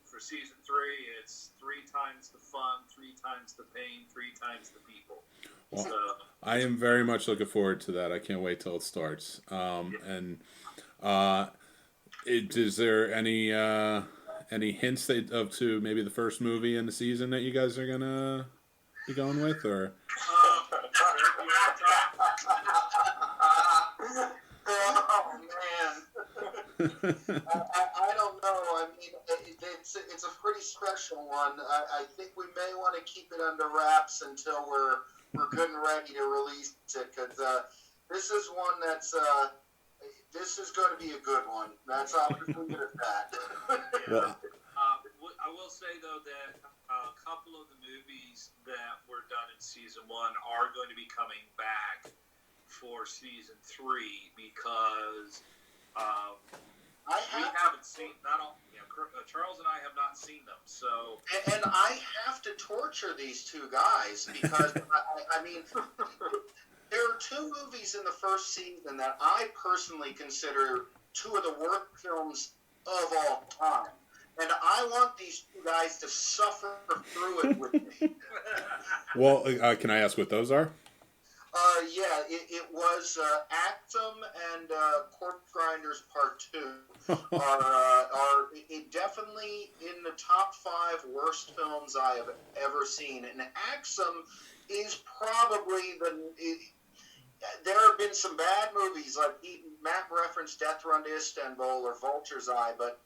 For season 3, it's 3 times the fun, 3 times the pain, 3 times the people. Well, So, I am very much looking forward to that. I can't wait till it starts. Is there any hints to maybe the first movie in the season that you guys are gonna be going with, or? Oh man, I don't know. I mean, it's a pretty special one. I think we may want to keep it under wraps until we're good and ready to release it, because this is one that's this is going to be a good one. That's all we can get at that. Well, I will say though that a couple of the movies that were done in season 1 are going to be coming back for season 3 because we haven't seen Charles and I have not seen them. So and I have to torture these two guys because I mean. There are 2 movies in the first season that I personally consider 2 of the worst films of all time. And I want these 2 guys to suffer through it with me. well, can I ask what those are? Yeah, it was Actum and Corpse Grinders Part 2 are definitely in the top 5 worst films I have ever seen. And Actum is probably there have been some bad movies, like Matt referenced Death Run to Istanbul or Vulture's Eye, but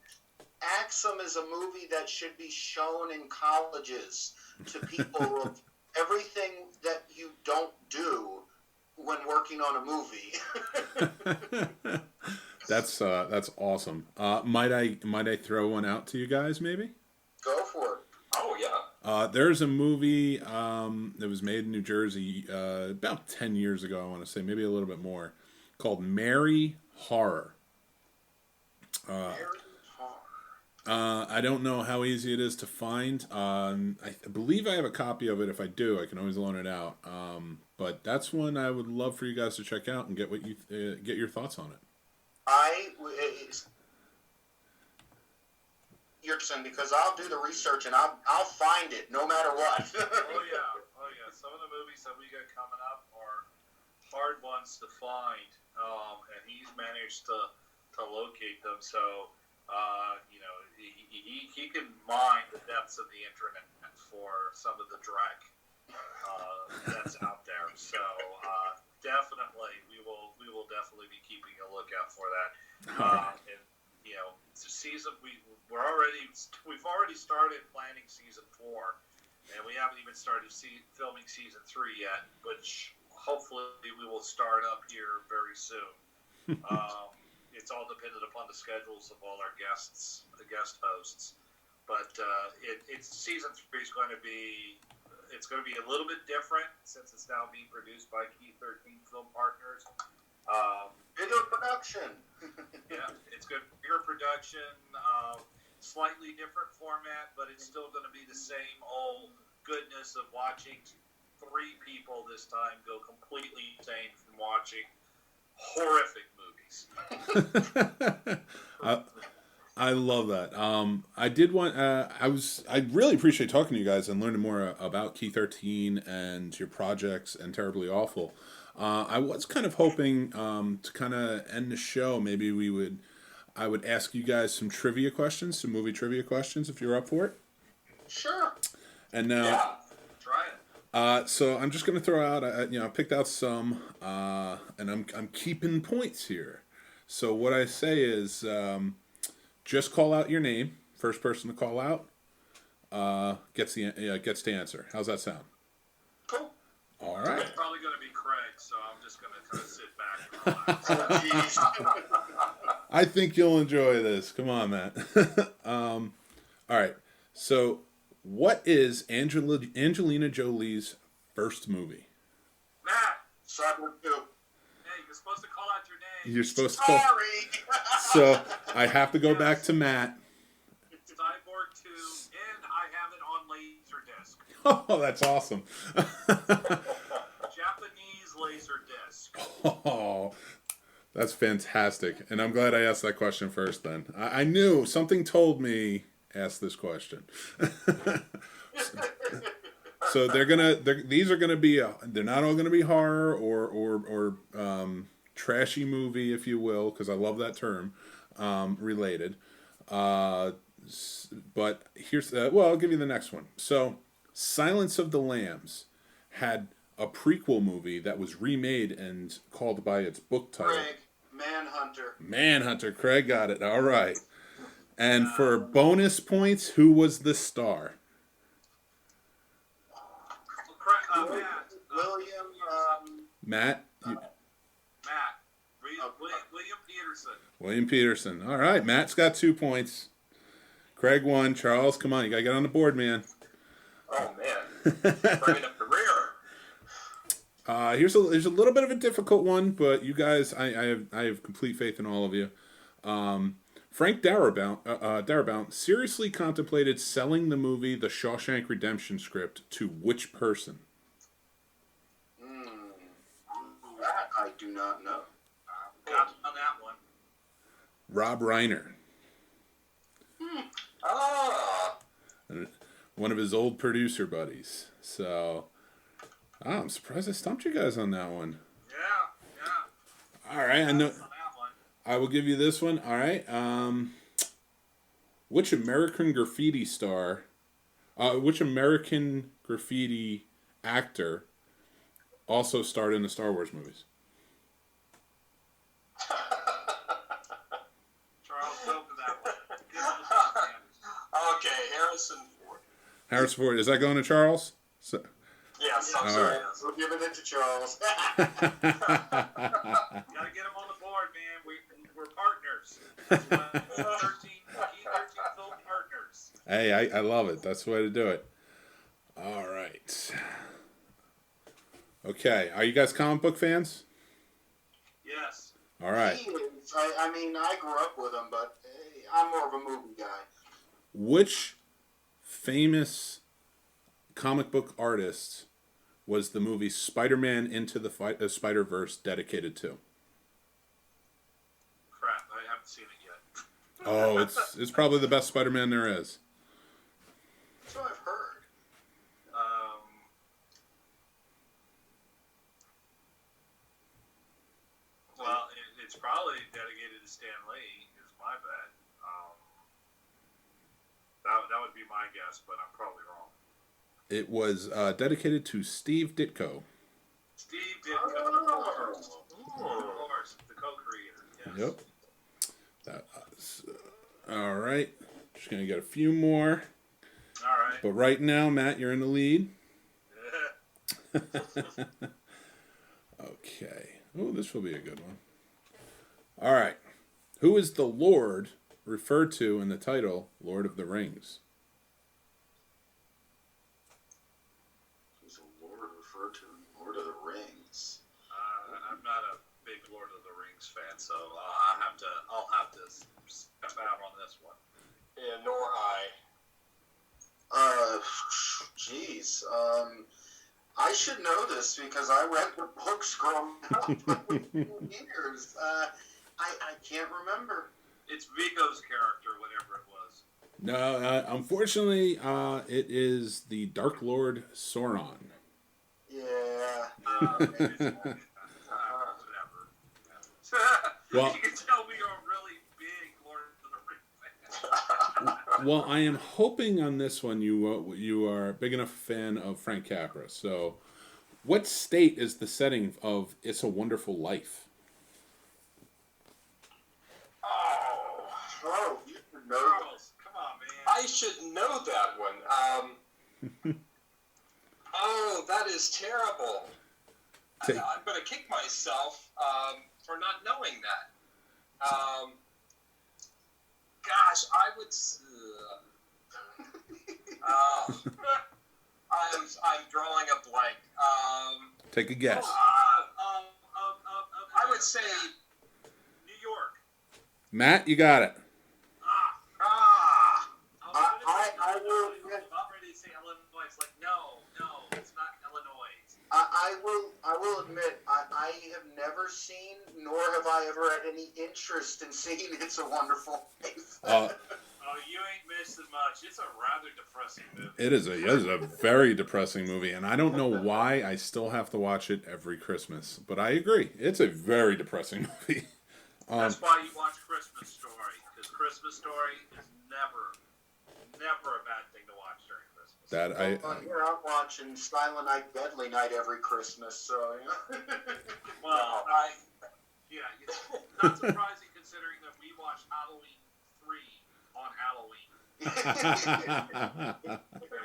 Actum is a movie that should be shown in colleges to people of everything that you don't do when working on a movie. That's awesome. Might I throw one out to you guys, maybe? Go for it. Oh yeah. There's a movie that was made in New Jersey about 10 years ago, I want to say, maybe a little bit more, called Mary Horror. I don't know how easy it is to find. I believe I have a copy of it. If I do, I can always loan it out. But that's one I would love for you guys to check out and get get your thoughts on it. Because I'll do the research and I'll find it no matter what. Oh yeah. Some of the movies that we got coming up are hard ones to find, and he's managed to locate them. So he can mine the depths of the internet for some of the dreck that's out there. So definitely, we will definitely be keeping a lookout for that. And it's a season we've already started planning season 4, and we haven't even started filming season 3 yet, which hopefully we will start up here very soon. It's all dependent upon the schedules of all our guest hosts. But it's season 3 is going to be a little bit different since it's now being produced by Key 13 Film Partners. Bigger production. Yeah, it's good. Bigger production, slightly different format, but it's still going to be the same old goodness of watching 3 people this time go completely insane from watching horrific movies. I love that. I did want. I really appreciate talking to you guys and learning more about Key 13 and your projects and Terribly Awful. I was kind of hoping to kind of end the show. Maybe I would ask you guys some trivia questions, some movie trivia questions, if you're up for it. Sure. And now, Yeah. Try it. so I'm just gonna throw out. I picked out some, and I'm keeping points here. So what I say is, just call out your name. First person to call out gets to answer. How's that sound? Cool. All right. It's probably going to be Craig, so I'm just going to kind of sit back and relax. Jeez. I think you'll enjoy this. Come on, Matt. All right. So, what is Angelina Jolie's first movie? Matt, Cyber 2. hey, you're supposed to call out your name. You're supposed to call. Sorry. So I have to go back to Matt. Cyborg 2, and I have it on Laserdisc. Oh, that's awesome. Japanese Laserdisc. Oh, that's fantastic. And I'm glad I asked that question first then. I knew something told me ask this question. So these are gonna be they're not all gonna be horror or trashy movie, if you will, because I love that term, related. But here's well, I'll give you the next one. So, Silence of the Lambs had a prequel movie that was remade and called by its book title. Craig, Manhunter. Manhunter. Craig got it. All right. And for bonus points, who was the star? Matt. William. Matt. William Peterson. William Peterson. All right. Matt's got 2 points. Craig won. Charles, come on. You got to get on the board, man. Oh man, bringing up the rear. There's a little bit of a difficult one, but you guys, I have complete faith in all of you. Frank Darabont seriously contemplated selling the movie The Shawshank Redemption script to which person? That I do not know. Got on that one. Rob Reiner. Ah, One of his old producer buddies. So, I'm surprised I stumped you guys on that one. Yeah. All right, I know. On that one. I will give you this one. All right. Which American Graffiti actor also starred in the Star Wars movies? Charles, go for that one. Give him the top okay, Harrison Ford. Harrison Ford. Is that going to Charles? So, Yes, I'm All sorry. right. We're giving it to Charles. You gotta get him on the board, man. We're partners. Key 13 film partners. Hey, I love it. That's the way to do it. All right. Okay. Are you guys comic book fans? Yes. All right. He is. I mean, I grew up with him, but I'm more of a movie guy. Which famous comic book artist was the movie Spider-Man Into the Spider-Verse dedicated to? Crap, I haven't seen it yet. Oh, it's probably the best Spider-Man there is. That's what I've heard. Well, it's probably dedicated to Stan Lee, is my bet. That would be my guess, but I'm probably wrong. It was dedicated to Steve Ditko. Steve Ditko, of course, the co-creator. Yes. Yep. All right. Just gonna get a few more. All right. But right now, Matt, you're in the lead. Okay. Oh, this will be a good one. All right. Who is the Lord referred to in the title Lord of the Rings? would refer to Lord of the Rings. I'm not a big Lord of the Rings fan, so I'll have to step out on this one. Yeah, nor I. Geez. I should know this because I read the books growing up for years. I can't remember. It's Vigo's character, whatever it was. No, unfortunately, it is the Dark Lord Sauron. Yeah. Whatever. Well, you can tell we are really big Lord of the Rings fans. Well, I am hoping on this one you are a big enough fan of Frank Capra. So, what state is the setting of It's a Wonderful Life? Oh, you should know. Charles, come on, man. I should know that one. Oh, that is terrible. I'm going to kick myself for not knowing that. Gosh, I would. I'm drawing a blank. Take a guess. I would say New York. Matt, you got it. I will. I'm about ready to say Illinois. It's like, no, it's not Illinois. I will admit, I have never seen, nor have I ever had any interest in seeing It's a Wonderful Life. Oh, you ain't missing much. It's a rather depressing movie. It is a very depressing movie, and I don't know why I still have to watch it every Christmas. But I agree, it's a very depressing movie. That's why you watch Christmas Story, because Christmas Story is never a bad thing to watch during Christmas. Here I'm watching Silent Night, Deadly Night every Christmas, so Well, not surprising considering that we watched Halloween 3 on Halloween.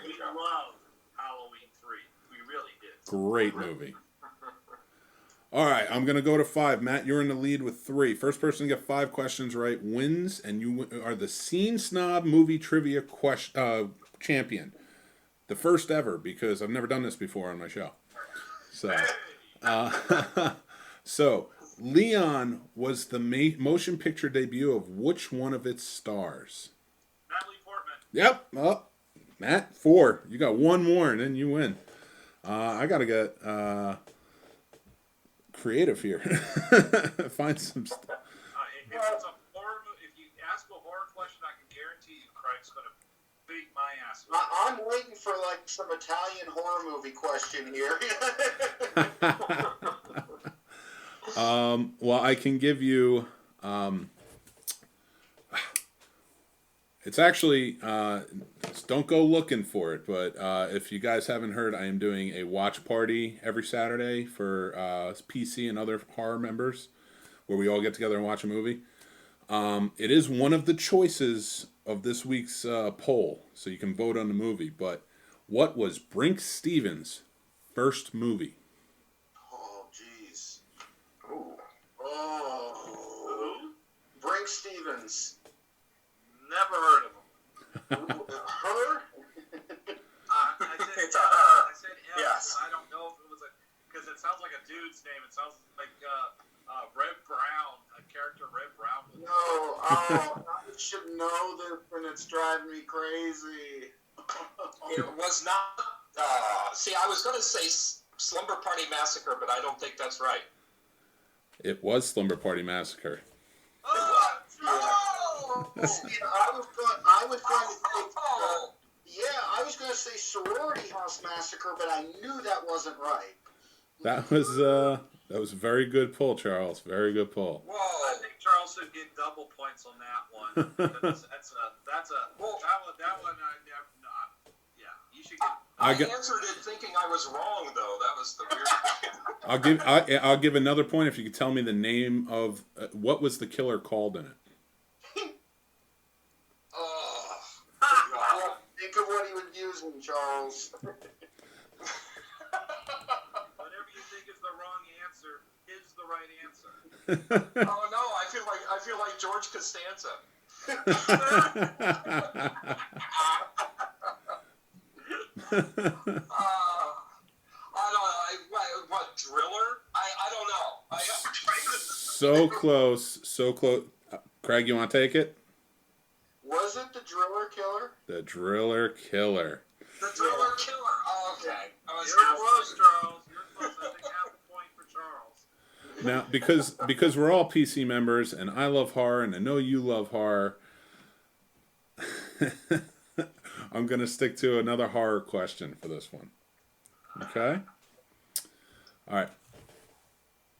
We love Halloween 3. We really did. Great movie. All right, I'm going to go to 5. Matt, you're in the lead with 3. First person to get 5 questions right wins, and you are the Scene Snob movie trivia champion. The first ever, because I've never done this before on my show. So, so Leon was the motion picture debut of which one of its stars? Natalie Portman. Yep. Oh, Matt, 4. You got one more, and then you win. I got to get creative here. Find some stuff. If it's a horror movie, if you ask a horror question, I can guarantee you Craig's going to beat my ass. I'm waiting for like some Italian horror movie question here. Well, I can give you. It's actually don't go looking for it, but if you guys haven't heard, I am doing a watch party every Saturday for PC and other horror members, where we all get together and watch a movie. It is one of the choices of this week's poll, so you can vote on the movie. But what was Brinke Stevens' first movie? Oh, jeez. Oh. Brinke Stevens. Never heard of him. Her? I said F, Yes. I don't know if it was because it sounds like a dude's name. It sounds like Red Brown, a character Red Brown. No, I should know this, and it's driving me crazy. it was not. See, I was going to say Slumber Party Massacre, but I don't think that's right. It was Slumber Party Massacre. Oh, See, I was going to say Sorority House Massacre, but I knew that wasn't right. That was a very good pull, Charles. Very good pull. Whoa. I think Charles should get double points on that one. That's a well, that one I never. Yeah, you should get. I answered it thinking I was wrong, though. That was the weird thing. I'll give another point if you could tell me the name of what was the killer called in it. Think of what he was using, Charles. Whatever you think is the wrong answer is the right answer. Oh no, I feel like George Costanza. I So close, so close. Craig, you want to take it? Was it the Driller Killer? The Driller Killer. The Driller Killer. Oh, okay. You're close, Charles. You're close. I think half a point for Charles. Now, because we're all PC members, and I love horror, and I know you love horror, I'm going to stick to another horror question for this one. Okay? All right.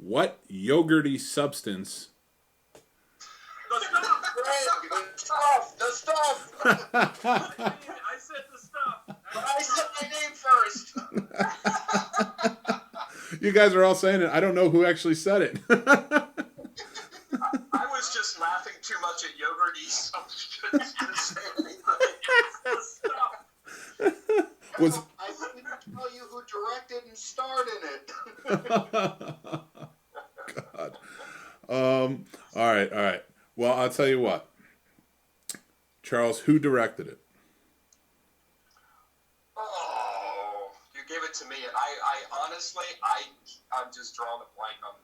What yogurty substance... The stuff! I said the stuff. I said my name first! You guys are all saying it. I don't know who actually said it. I was just laughing too much at yogurty substance to say anything. The stuff. I didn't tell you who directed and starred in it. God. All right. Well, I'll tell you what. Charles, who directed it? Oh, you gave it to me. I honestly, I'm just drawing a blank on.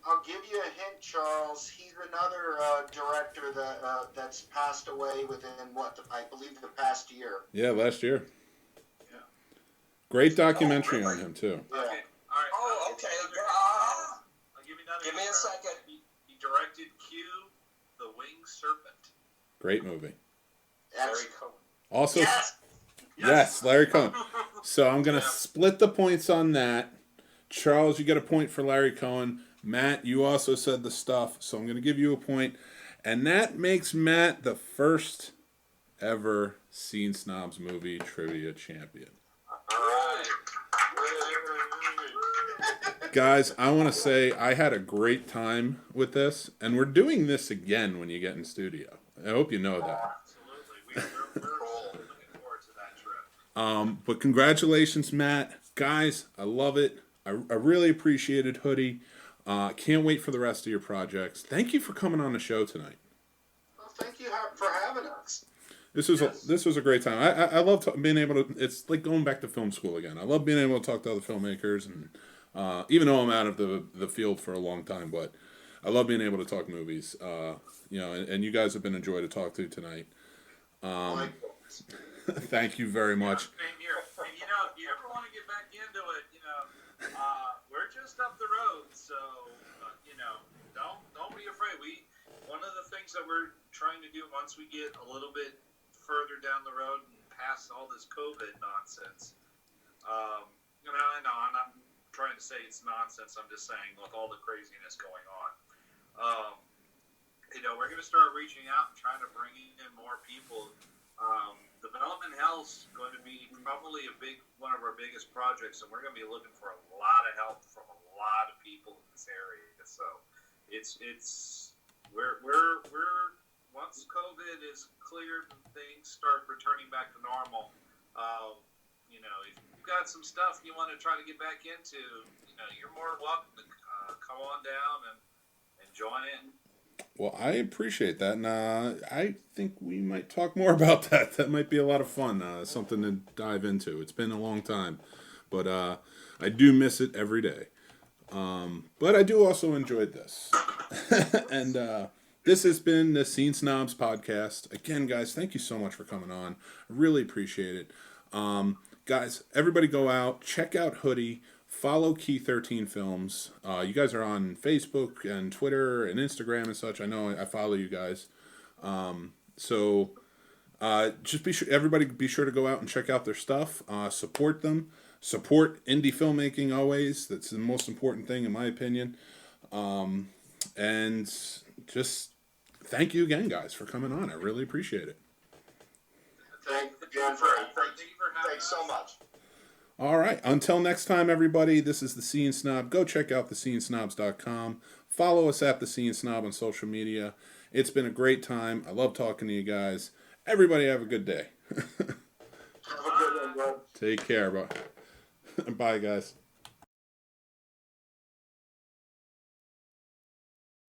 I'll give you a hint, Charles. He's another director that's passed away within I believe the past year. Yeah, last year. Yeah. Great documentary on him, too. Yeah. Okay. All right. Oh, okay. I'll give you another. Give me a second. He directed Q, The Winged Serpent. Great movie. Larry Cohen. Also, Yes. Larry Cohen. So I'm going to split the points on that. Charles, you get a point for Larry Cohen. Matt, you also said the stuff, so I'm going to give you a point. And that makes Matt the first ever Seen Snobs movie trivia champion. All right. Guys, I want to say I had a great time with this, and we're doing this again when you get in studio. I hope you know that. Absolutely. We're looking forward to that trip. But congratulations, Matt. Guys, I love it. I really appreciated Hoodie. Can't wait for the rest of your projects. Thank you for coming on the show tonight. Well, thank you for having us. This was a great time. I love being able to. It's like going back to film school again. I love being able to talk to other filmmakers, and even though I'm out of the field for a long time, but I love being able to talk movies. And you guys have been a joy to talk to tonight. Thank you very much. Same here. And if you ever want to get back into it, we're just up the road, so don't be afraid. One of the things that we're trying to do once we get a little bit further down the road and past all this COVID nonsense. I know I'm not trying to say it's nonsense. I'm just saying with all the craziness going on. We're going to start reaching out and trying to bring in more people. Development Health's going to be probably one of our biggest projects, and we're going to be looking for a lot of help from a lot of people in this area. So we're once COVID is cleared and things start returning back to normal, if you've got some stuff you want to try to get back into, you're more welcome to come on down and join in. Well, I appreciate that, and I think we might talk more about that. That might be a lot of fun, something to dive into. It's been a long time, but I do miss it every day. But I do also enjoy this. And this has been the Seen Snobs podcast. Again, guys, thank you so much for coming on. I really appreciate it. Guys, everybody go out, check out Hoodie. Follow Key 13 Films. You guys are on Facebook and Twitter and Instagram and such. I know I follow you guys. So just everybody be sure to go out and check out their stuff. Support them. Support indie filmmaking always. That's the most important thing in my opinion. And just thank you again, guys, for coming on. I really appreciate it. Thank you Thanks so much. All right. Until next time, everybody, this is The Seen Snob. Go check out theseensnobs.com. Follow us at The Seen Snob on social media. It's been a great time. I love talking to you guys. Everybody have a good day. Have a good one, bro. Take care. Bye, guys.